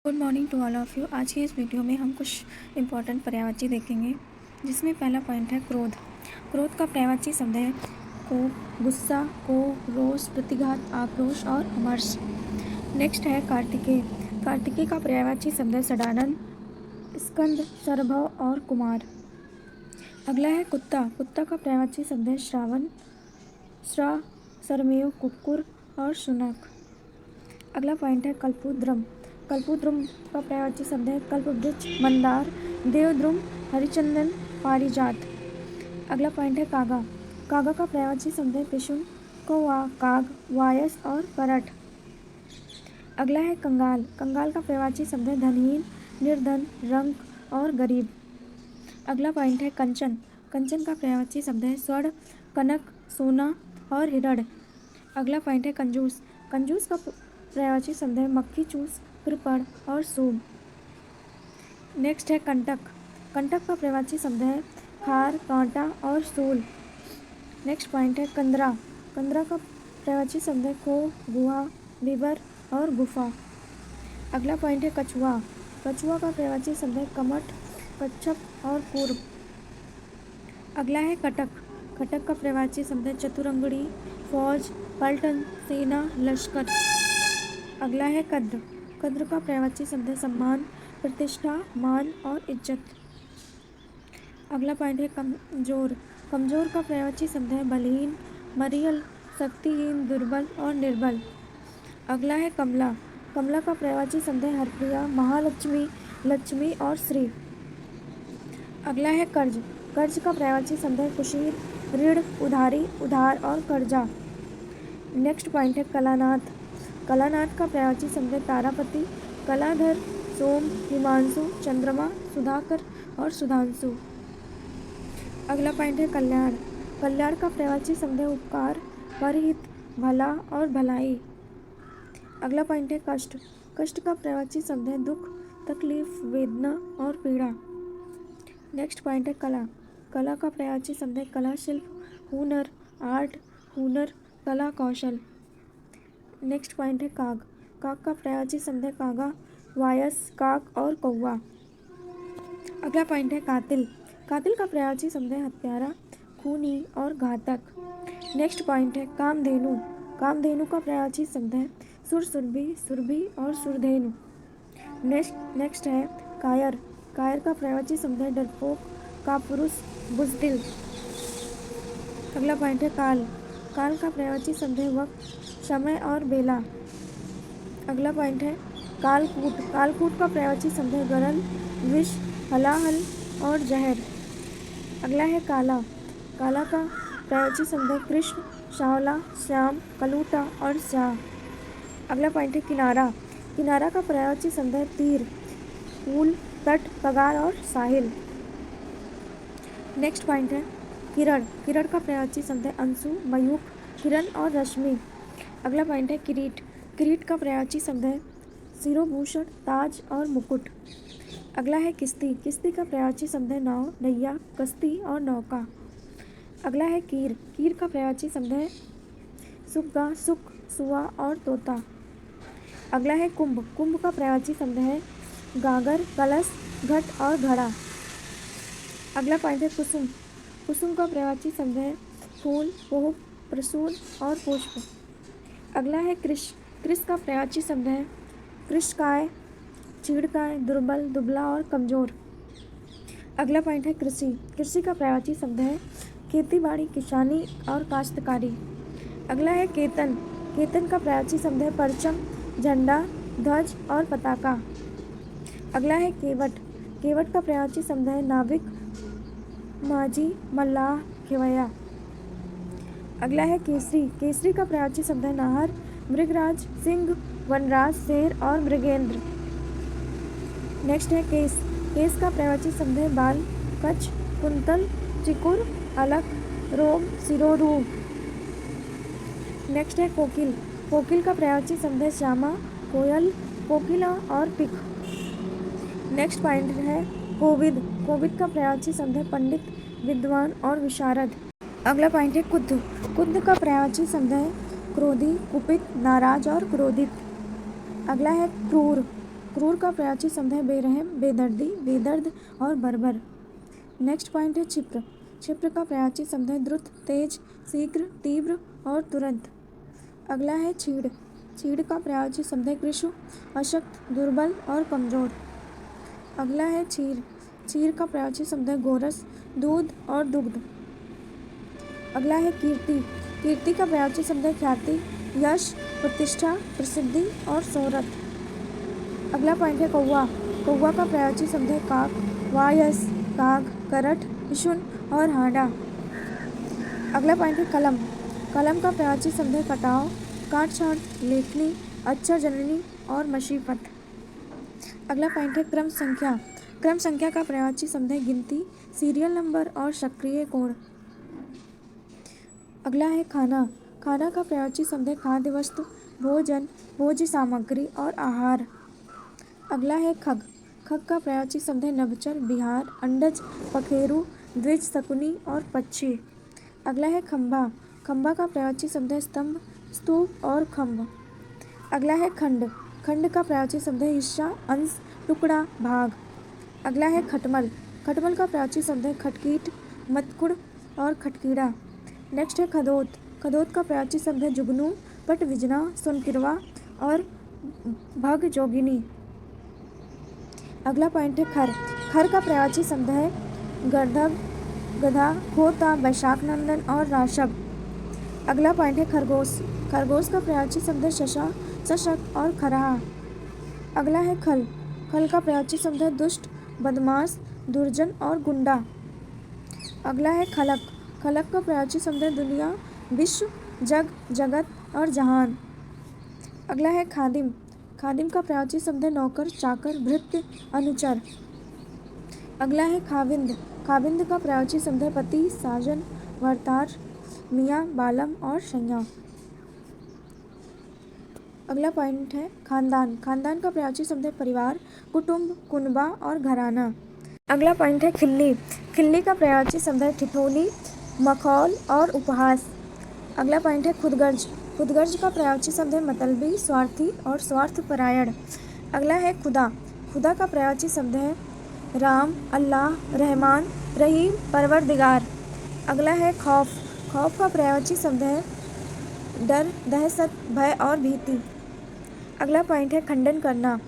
Good morning to all of you. आज की इस वीडियो में हम कुछ इम्पॉर्टेंट पर्यायवाची देखेंगे, जिसमें पहला पॉइंट है क्रोध। क्रोध का पर्यायवाची शब्द है कोप, गुस्सा, कोप, रोष, प्रतिघात, आक्रोश और अमर्ष। नेक्स्ट है कार्तिकेय। कार्तिकेय का पर्यायवाची शब्द है सडानंद, स्कंद, सरभव और कुमार। अगला है कुत्ता। कुत्ता का पर्यायवाची शब्द है श्रावण, श्रा, सरमेय, कुक्कुर और शुनक। अगला पॉइंट है कल्पद्रुम। कल्पद्रुम का पर्यायवाची शब्द है कल्पवृक्ष, मंदार, देवद्रुम, हरिचंदन, पारिजात। अगला पॉइंट है कागा। कागा का पर्यायवाची शब्द है पिशुन, कौवा, काग, वायस और करट। अगला है कंगाल। कंगाल का पर्यायवाची शब्द है धनहीन, निर्धन, रंक और गरीब। अगला पॉइंट है कंचन। कंचन का पर्यायवाची शब्द है स्वर्ण, कनक, सोना और हिरण। अगला पॉइंट है कंजूस। कंजूस का पर्यायवाची शब्द है मक्खी चूस, कृपण और सूद। नेक्स्ट है कंटक। कंटक का पर्यायवाची शब्द है खार, कांटा और सूल। नेक्स्ट पॉइंट है कंदरा। कंदरा का पर्यायवाची शब्द है खो, गुहा, विवर और गुफा। अगला पॉइंट है कछुआ। कछुआ का पर्यायवाची शब्द है कमठ, कच्छप और पूर्व। अगला है कटक। कटक का पर्यायवाची शब्द है चतुरंगड़ी, फौज, पलटन, सेना, लश्कर। अगला है कद्र। कद्र का पर्यायवाची शब्द है सम्मान, प्रतिष्ठा, मान और इज्जत। अगला पॉइंट है कमजोर। कमजोर का पर्यायवाची शब्द है बलहीन, मरियल, शक्तिहीन, दुर्बल और निर्बल। अगला है कमला। कमला का पर्यायवाची शब्द है हरप्रिया, महालक्ष्मी, लक्ष्मी और श्री। अगला है कर्ज। कर्ज का पर्यायवाची शब्द है कुशीर, ऋण, उधारी, उधार और कर्जा। नेक्स्ट पॉइंट है कलानाथ। कलानाथ का पर्यायवाची शब्द है तारापति, कलाधर, सोम, हिमांशु, चंद्रमा, सुधाकर और सुधांशु। अगला पॉइंट है कल्याण। कल्याण का पर्यायवाची शब्द है उपकार, परहित, भला और भलाई। अगला पॉइंट है कष्ट। कष्ट का पर्यायवाची शब्द है दुख, तकलीफ, वेदना और पीड़ा। नेक्स्ट पॉइंट है कला। कला का पर्यायवाची शब्द है कला, शिल्प, हुनर, आर्ट, हुनर, कला, कौशल। नेक्स्ट पॉइंट है काग। काग का पर्यायवाची शब्द है कागा, वायस, काक और कौवा। अगला पॉइंट है कातिल। कातिल का पर्यायवाची शब्द है हत्यारा, खूनी और घातक। नेक्स्ट पॉइंट है कामधेनु। कामधेनु का पर्यायवाची शब्द है सुर, सुरभि, सुरभि और सुरधेनु। नेक्स्ट है कायर। कायर का पर्यायवाची शब्द है डरपोक, कापुरुष, बुजदिल। अगला पॉइंट है काल। काल का पर्यायवाची शब्द है वक्त, समय और बेला। अगला पॉइंट है कालकूट। कालकूट का पर्यायवाची शब्द है गरल, विष, हलाहल और जहर। अगला है काला। काला का पर्यायवाची शब्द है कृष्ण, सांवला, श्याम, कलूटा और स्याह। अगला पॉइंट है किनारा। किनारा का पर्यायवाची शब्द है तीर, पुल, तट, कगार और साहिल। नेक्स्ट पॉइंट है किरण। किरण का पर्यायवाची शब्द है अंशु, मयूख, किरण और रश्मि। अगला पॉइंट है किरीट। किरीट का पर्यायवाची शब्द है शिरोभूषण, ताज और मुकुट। अगला है किस्ती। किस्ती का पर्यायवाची शब्द है नाव, नैया, कश्ती और नौका। अगला है कीर। कीर का पर्यायवाची शब्द है सुग्गा, सुख, सुआ और तोता। अगला है कुंभ। कुंभ का पर्यायवाची शब्द है गागर, कलश, घट और घड़ा। अगला पॉइंट है कुसुम। कुसुम का पर्यायवाची शब्द है फूल, पुष्प, प्रसून और पुष्प। अगला है कृष। कृष का पर्यायवाची शब्द है कृषकाय, चीड़काय, दुर्बल, दुबला और कमजोर। अगला पॉइंट है कृषि। कृषि का पर्यायवाची शब्द है खेती बाड़ी, किसानी और काश्तकारी। अगला है केतन। केतन का पर्यायवाची शब्द है परचम, झंडा, ध्वज और पताका। अगला है केवट। केवट का पर्यायवाची शब्द है नाविक, माझी, मल्लाह, खेवैया। अगला है केसरी। केसरी का पर्यायवाची शब्द है नाहर, मृगराज, सिंह, वनराज, शेर और मृगेंद्र। नेक्स्ट है केस। केस का पर्यायवाची शब्द है बाल, कच्छ, कुंतल, चिकुर, अलक, रोम, सिरोरूह। नेक्स्ट है कोकिल। कोकिल का पर्यायवाची शब्द है श्यामा, कोयल, कोकिला और पिक। नेक्स्ट पॉइंट है कोविद। कोविद का पर्यायवाची शब्द है पंडित, विद्वान और विशारद। अगला पॉइंट है कुद्ध। कुद्ध का पर्यायवाची शब्द है क्रोधी, कुपित, नाराज और क्रोधित। अगला है क्रूर। क्रूर का पर्यायवाची शब्द है बेरहम, बेदर्दी, बेदर्द और बर्बर। नेक्स्ट पॉइंट है क्षिप्र। क्षिप्र का पर्यायवाची शब्द है द्रुत, तेज, शीघ्र, तीव्र और तुरंत। अगला है छीड़। छीड़ का पर्यायवाची शब्द है कृशु, अशक्त, दुर्बल और कमजोर। अगला है क्षीर। क्षीर का पर्यायवाची शब्द है गोरस, दूध और दुग्ध। अगला है कीर्ति। कीर्ति का पर्यायवाची शब्द है ख्याति, यश, प्रतिष्ठा, प्रसिद्धि और शोहरत। अगला पॉइंट है कौवा। कौवा का पर्यायवाची शब्द है काक, वायस, काग, करठ, विशुन और हांडा। अगला पॉइंट है कलम। कलम का पर्यायवाची शब्द है कटाव, काट-छाँट, लेखनी, अक्षर जननी और मशीफत। अगला पॉइंट है क्रम संख्या। क्रम संख्या का पर्यायवाची शब्द है गिनती, सीरियल नंबर और सक्रिय कोण। अगला है खाना। खाना का पर्यायवाची शब्द है खाद्य वस्तु, भोजन, भोज्य सामग्री और आहार। अगला है खग। खग का पर्यायवाची शब्द है नभचर, बिहार, अंडज, पखेरु, द्विज, शकुनी और पक्षी। अगला है खंभा। खंभा का पर्यायवाची शब्द है स्तंभ, स्तूप और खंभ। अगला है खंड। खंड का पर्यायवाची शब्द है हिस्सा, अंश, टुकड़ा, भाग। अगला है खटमल। खटमल का पर्यायवाची शब्द है खटकीट, मतकुड़ और खटकीड़ा। नेक्स्ट है खदोत। खदोत का पर्यायवाची शब्द है जुगनू, पटविजना, सोनकिरवा और भग जोगिनी। अगला पॉइंट है खर। खर का पर्यायवाची शब्द है गर्दभ, गधा, होता, वैशाख नंदन और राशभ। अगला पॉइंट है खरगोश। खरगोश का पर्यायवाची शब्द है शशा, शशक और खरहा। अगला है खल। खल का पर्यायवाची शब्द है दुष्ट, बदमाश, दुर्जन और गुंडा। अगला है खलक। खलक का पर्यायवाची शब्द है दुनिया, विश्व, जग, जगत और जहान। अगला है खादिम। खादिम का पर्यायवाची शब्द है नौकर, चाकर, भृत्य, अनुचर। अगला है खाविंद। खाविंद का पर्यायवाची शब्द है पति, साजन, वर्तार, मियाँ, बालम और शैया। अगला पॉइंट है खानदान। खानदान का पर्यायवाची शब्द है परिवार, कुटुंब, कुनबा और घराना। अगला पॉइंट है खिल्ली। खिल्ली का पर्यायवाची शब्द है ठिठोली, मखौल और उपहास। अगला पॉइंट है खुदगर्ज। खुदगर्ज का पर्यायवाची शब्द है मतलबी, स्वार्थी और स्वार्थपरायण। अगला है खुदा। खुदा का पर्यायवाची शब्द है राम, अल्लाह, रहमान, रहीम, परवरदिगार। अगला है खौफ। खौफ का पर्यायवाची शब्द है डर, दहशत, भय और भीति। अगला पॉइंट है खंडन करना।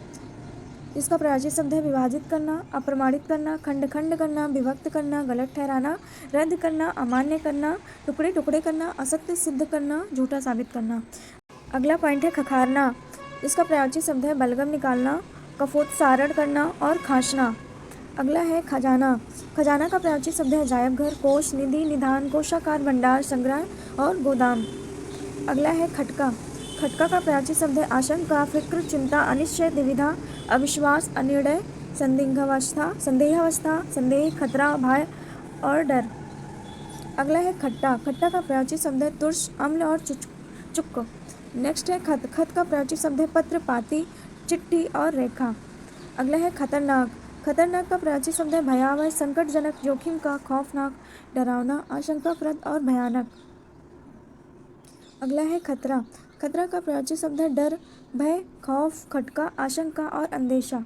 इसका पर्यायवाची शब्द है विभाजित करना, अप्रमाणित करना, खंड खंड करना, विभक्त करना, गलत ठहराना, रद्द करना, अमान्य करना, टुकड़े टुकड़े करना, असत्य सिद्ध करना, झूठा साबित करना। अगला पॉइंट है खखारना। इसका पर्यायवाची शब्द है बलगम निकालना, कफोत्सारण करना और खांसना। अगला है खजाना। खजाना का पर्यायवाची शब्द है अजायब घर, कोष, निधि, निधान, कोषागार, भंडार, संग्रह और गोदाम। अगला है खटका। खटका का पर्यायवाची शब्द है आशंका, फिक्र, चिंता, अनिश्चय, दुविधा, अविश्वास, अनिर्णय, संदिग्धावस्था, संदेह, खतरा, भय और डर। अगला है खट्टा। खट्टा का पर्यायवाची शब्द है तुर्स, अम्ल और चुक्क। नेक्स्ट है खत। खत का पर्यायवाची शब्द है पत्र, पाती, चिट्ठी और रेखा। अगला है खतरनाक। खतरनाक का पर्यायवाची शब्द है भयावह, संकटजनक, जोखिम का, खौफनाक, डरावना, आशंकाप्रद और भयानक। अगला है खतरा। खतरा का पर्यायवाची शब्द है डर, भय, खौफ, खटका, आशंका और अंदेशा।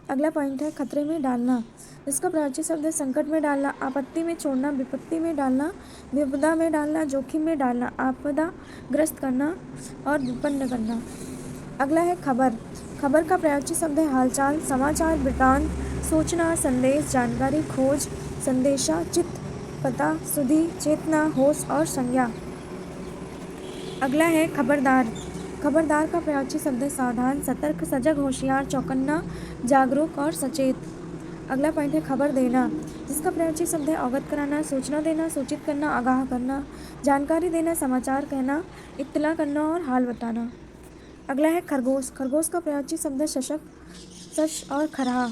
अगला पॉइंट है खतरे में डालना। इसका पर्यायवाची शब्द है संकट में डालना, आपत्ति में छोड़ना, विपत्ति में डालना, विपदा में डालना, जोखिम में डालना, आपदा ग्रस्त करना और विपन्न करना। अगला है खबर। खबर का पर्यायवाची शब्द है हालचाल, समाचार, वृत्तांत, सूचना, संदेश, जानकारी, खोज, संदेशा, चित्त, पता, सुधि, चेतना, होश और संज्ञा। अगला है खबरदार। खबरदार का पर्यायवाची शब्द है सावधान, सतर्क, सजग, होशियार, चौकन्ना, जागरूक और सचेत। अगला पॉइंट है खबर देना। जिसका पर्यायवाची शब्द है अवगत कराना, सूचना देना, सूचित करना, आगाह करना, जानकारी देना, समाचार कहना, इत्तला करना और हाल बताना। अगला है खरगोश। खरगोश का पर्यायवाची शब्द है शशक, शश और खरहा।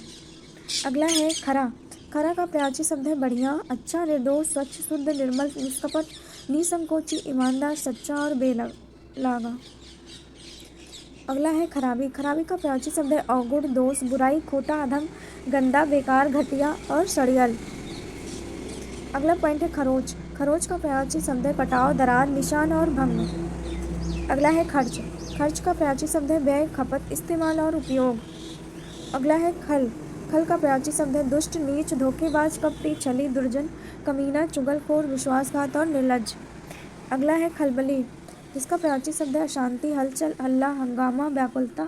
अगला है खरा। खरा का पर्यायवाची शब्द है बढ़िया, अच्छा, निर्दोष, स्वच्छ, शुद्ध, निर्मल, निष्कपट, निसंकोची, ईमानदार, सच्चा और बेलागा। अगला है खराबी। खराबी का पर्यायवाची शब्द है अवगुण, दोष, बुराई, खोटा, अधम, गंदा, बेकार, घटिया और सड़ियल। अगला पॉइंट है खरोच। खरोच का पर्यायवाची शब्द है कटाव, दरार, निशान और भंग। अगला है खर्च। खर्च का पर्यायवाची शब्द है व्यय, खपत, इस्तेमाल और उपयोग। अगला है खल। खल का प्राची शब्द है दुष्ट, नीच, धोखेबाज, कपटी, छली, दुर्जन, कमीना, चुगलखोर, विश्वासघात और निर्लज्ज। अगला है खलबली, जिसका प्राची शब्द है अशांति, हलचल, हल्ला, हंगामा, व्याकुलता,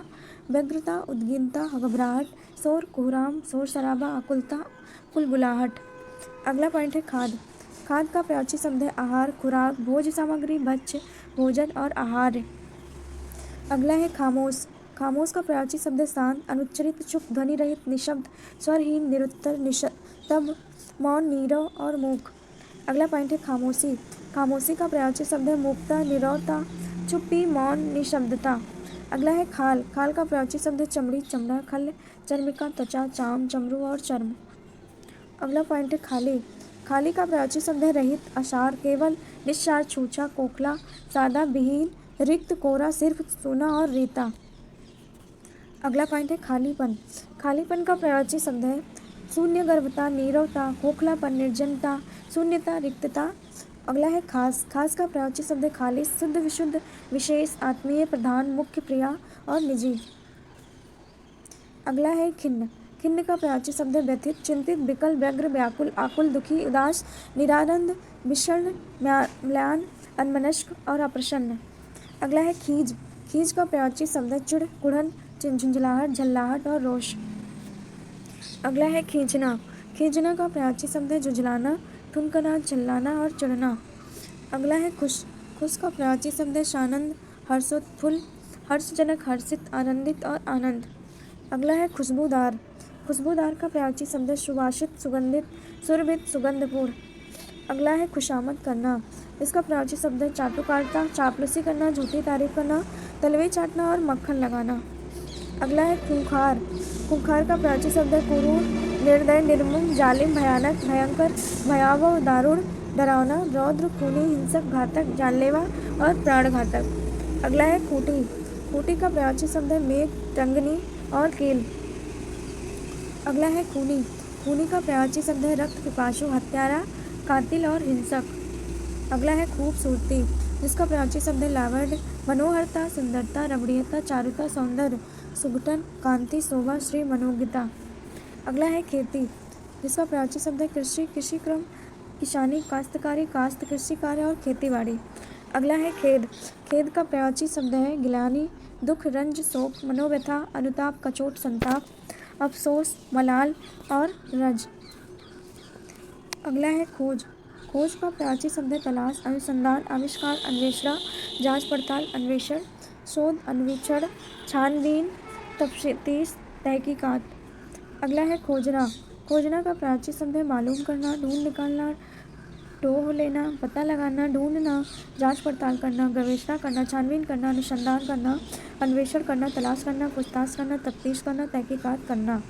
व्यग्रता, उद्विग्नता, घबराहट, शोर, कोहराम, शोर शराबा, आकुलता, कुलबुलाहट। अगला पॉइंट है खाद। खाद का प्राची शब्द है आहार, खुराक, भोज्य सामग्री, भक्ष्य, भोजन और आहार। अगला है खामोश। खामोश का प्राची शब्द है शांत, अनुच्चरित, चुप, ध्वनि रहित, निशब्द, स्वरहीन, निरुत्तर, निस्तब्ध, मौन, नीरव और मूक। अगला पॉइंट है खामोशी। खामोशी का प्राची शब्द है मूकता, नीरवता, चुप्पी, मौन, निशब्दता। अगला है खाल। खाल का प्राची शब्द है चमड़ी, चमड़ा, खल, चर्मिका, त्वचा, चाम, चमरू और चर्म। अगला पॉइंट है खाली। खाली का प्राची शब्द है रहित, असार, केवल, निस्सार, छूछा, खोखला, सादा, विहीन, रिक्त, कोरा, सिर्फ, सूना और रेता। अगला पॉइंट है खालीपन। खालीपन का प्राची शब्द है शून्य, गर्भता, नीरवता, खोखलापन, निर्जनता, शून्यता, रिक्तता। अगला है खास। खास का प्राची शब्द है खालिश, शुद्ध, विशुद्ध, विशेष, आत्मीय, प्रधान, मुख्य, प्रिया और निजी। अगला है खिन्न। खिन्न का प्राची शब्द है व्यथित, चिंतित, विकल, व्यग्र, व्याकुल, आकुल, दुखी, उदास, निरानंद, विषण्ण, म्लान, अन्मनस्क और अप्रसन्न। अगला है खीज। खीज का प्राची शब्द है चिढ़, कुढ़न, झुंझुलाहट, झल्लाहट और रोष। अगला है खींचना। खींचना का प्राची शब्द है झुंझलाना, थुनकना, चिल्लाना और चिढ़ना। अगला है खुश। खुश का प्राची शब्द है शानंद, हर्षोत्फुल्ल, हर्षजनक, हर्षित, आनंदित और आनंद। अगला है खुशबूदार। खुशबूदार का प्राची शब्द है सुवासित, सुगंधित, सुरभित, सुगंधपूर्ण। अगला है खुशामद करना। इसका प्राची शब्द है चाटुकारिता, चापलूसी करना, झूठी तारीफ करना, तलवे चाटना और मक्खन लगाना। अगला है खूंखार। खूंखार का प्राची शब्द है क्रूर, निर्दय, निर्मम, जालिम, भयानक, भयंकर, भयावह, दारुण, डरावना, रौद्र, खूनी, हिंसक, घातक, जानलेवा और प्राणघातक। अगला है खूंटी। खूंटी का प्राची शब्द है मेघ, टंगनी और कील। अगला है खूनी। खूनी का प्राची शब्द है रक्त पिपासु, हत्यारा, कातिल और हिंसक। अगला है खूबसूरती, जिसका प्राची शब्द है लावण्य, मनोहरता, सुंदरता, रमणीयता, चारुता, सौंदर्य, सुगठन, कांति, शोभा, श्री, मनोज्ञता। अगला है खेती, जिसका प्राची शब्द है कृषि, कृषि क्रम, किसानी, काश्तकारी, काश्त, कृषि कार्य और खेतीबाड़ी। अगला है खेद। खेद का प्राची शब्द है गिलानी, दुख, रंज, शोक, मनोव्यथा, अनुताप, कचोट, संताप, अफसोस, मलाल और रज। अगला है खोज। खोज का प्राची शब्द है तलाश, अनुसंधान, आविष्कार, अन्वेषण, जांच पड़ताल, अन्वेषण, शोध, अन्वेषण, छानबीन, तफ्तीश, तहकीकात। अगला है खोजना। खोजना का प्राची शब्द है मालूम करना, ढूंढ निकालना, टोह लेना, पता लगाना, ढूंढना, जांच पड़ताल करना, गवेषणा करना, छानबीन करना, अनुसंधान करना, अन्वेषण करना, तलाश करना, पूछताछ करना, तफ्तीश करना, तहकीकात करना।